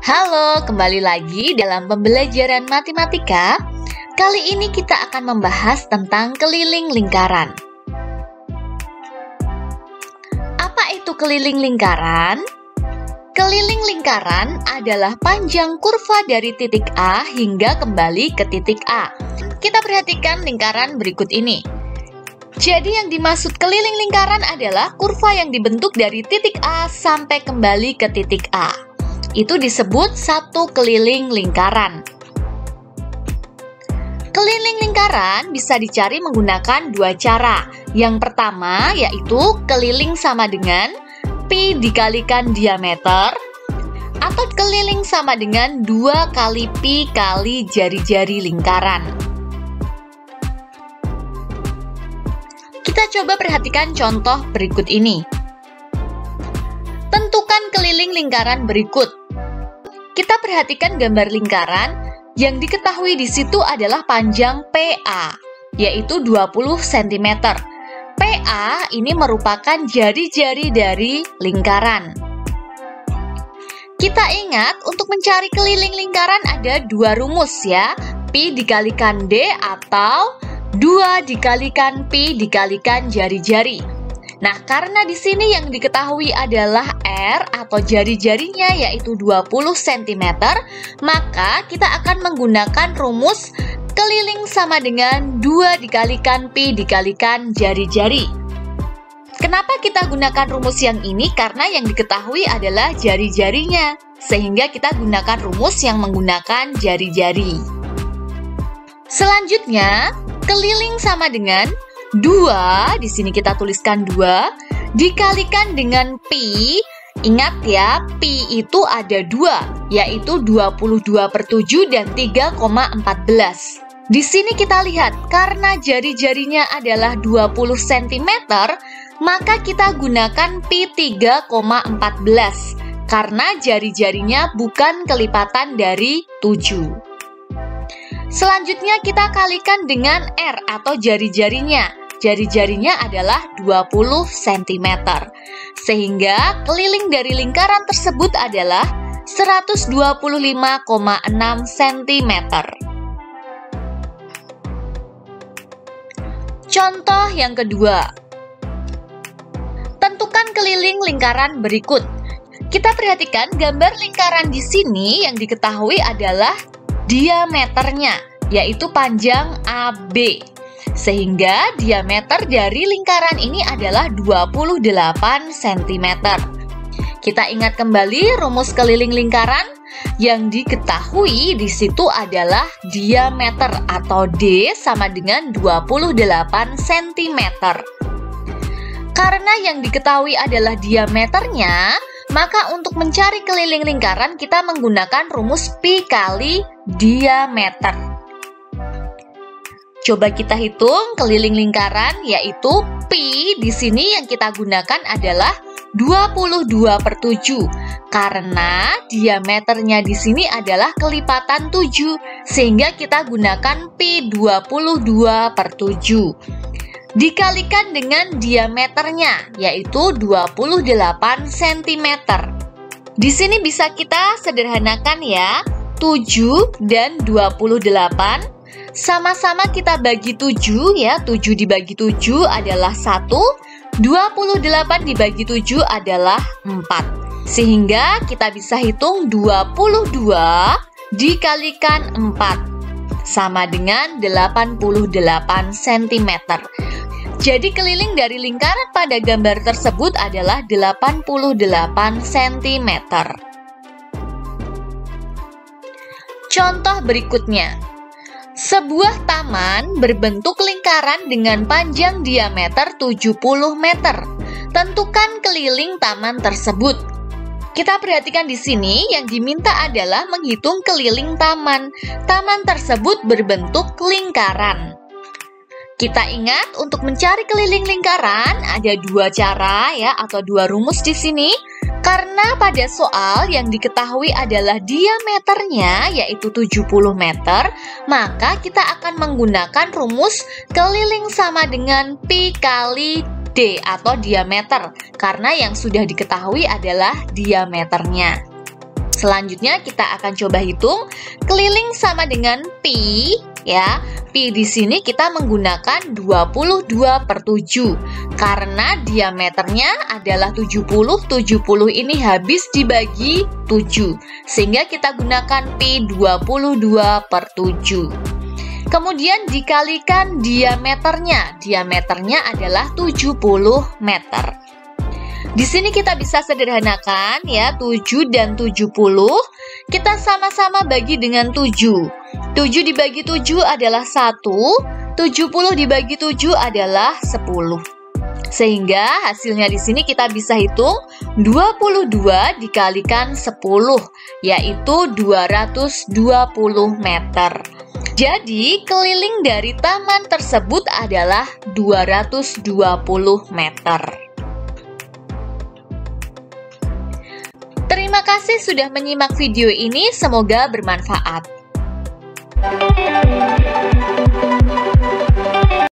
Halo, kembali lagi dalam pembelajaran matematika. Kali ini kita akan membahas tentang keliling lingkaran. Apa itu keliling lingkaran? Keliling lingkaran adalah panjang kurva dari titik A hingga kembali ke titik A. Kita perhatikan lingkaran berikut ini. Jadi yang dimaksud keliling lingkaran adalah kurva yang dibentuk dari titik A sampai kembali ke titik A. Itu disebut satu keliling lingkaran. Keliling lingkaran bisa dicari menggunakan dua cara. Yang pertama yaitu keliling sama dengan pi dikalikan diameter, atau keliling sama dengan 2 kali pi kali jari-jari lingkaran. Kita coba perhatikan contoh berikut ini. Tentukan keliling lingkaran berikut. Kita perhatikan gambar lingkaran yang diketahui di situ adalah panjang PA, yaitu 20 cm. PA ini merupakan jari-jari dari lingkaran. Kita ingat untuk mencari keliling lingkaran ada dua rumus ya, pi dikalikan D atau 2 dikalikan pi dikalikan jari-jari. Nah, karena di sini yang diketahui adalah R atau jari-jarinya yaitu 20 cm, maka kita akan menggunakan rumus keliling sama dengan 2 dikalikan pi dikalikan jari-jari. Kenapa kita gunakan rumus yang ini? Karena yang diketahui adalah jari-jarinya, sehingga kita gunakan rumus yang menggunakan jari-jari. Selanjutnya, keliling sama dengan 2, di sini kita tuliskan 2, dikalikan dengan pi. Ingat ya, pi itu ada 2, yaitu 22/7 dan 3,14. Di sini kita lihat, karena jari-jarinya adalah 20 cm, maka kita gunakan pi 3,14, karena jari-jarinya bukan kelipatan dari 7. Selanjutnya kita kalikan dengan R atau jari-jarinya. Jari-jarinya adalah 20 cm. Sehingga keliling dari lingkaran tersebut adalah 125,6 cm. Contoh yang kedua. Tentukan keliling lingkaran berikut. Kita perhatikan gambar lingkaran di sini yang diketahui adalah diameternya, yaitu panjang AB. Sehingga diameter dari lingkaran ini adalah 28 cm. Kita ingat kembali rumus keliling lingkaran yang diketahui di situ adalah diameter atau D sama dengan 28 cm. Karena yang diketahui adalah diameternya, maka untuk mencari keliling lingkaran kita menggunakan rumus pi kali diameter. Coba kita hitung keliling lingkaran, yaitu pi di sini yang kita gunakan adalah 22/7, karena diameternya di sini adalah kelipatan 7, sehingga kita gunakan pi 22/7. Dikalikan dengan diameternya, yaitu 28 cm. Di sini bisa kita sederhanakan ya, 7 dan 28. Sama-sama kita bagi 7 ya, 7 dibagi 7 adalah 1, 28 dibagi 7 adalah 4. Sehingga kita bisa hitung 22 dikalikan 4. Sama dengan 88 cm. Jadi keliling dari lingkaran pada gambar tersebut adalah 88 cm. Contoh berikutnya. Sebuah taman berbentuk lingkaran dengan panjang diameter 70 meter. Tentukan keliling taman tersebut. Kita perhatikan di sini yang diminta adalah menghitung keliling taman. Taman tersebut berbentuk lingkaran. Kita ingat untuk mencari keliling lingkaran ada dua cara ya atau dua rumus di sini. Karena pada soal yang diketahui adalah diameternya yaitu 70 meter, maka kita akan menggunakan rumus keliling sama dengan pi kali D atau diameter, karena yang sudah diketahui adalah diameternya. Selanjutnya kita akan coba hitung keliling sama dengan pi, ya. Pi di sini kita menggunakan 22/7 karena diameternya adalah 70. 70 ini habis dibagi 7, sehingga kita gunakan pi 22/7. Kemudian dikalikan diameternya. Diameternya adalah 70 meter. Di sini kita bisa sederhanakan ya, 7 dan 70 kita sama-sama bagi dengan 7. 7 dibagi 7 adalah 1, 70 dibagi 7 adalah 10. Sehingga hasilnya di sini kita bisa hitung 22 dikalikan 10, yaitu 220 meter. Jadi, keliling dari taman tersebut adalah 220 meter. Terima kasih sudah menyimak video ini, semoga bermanfaat.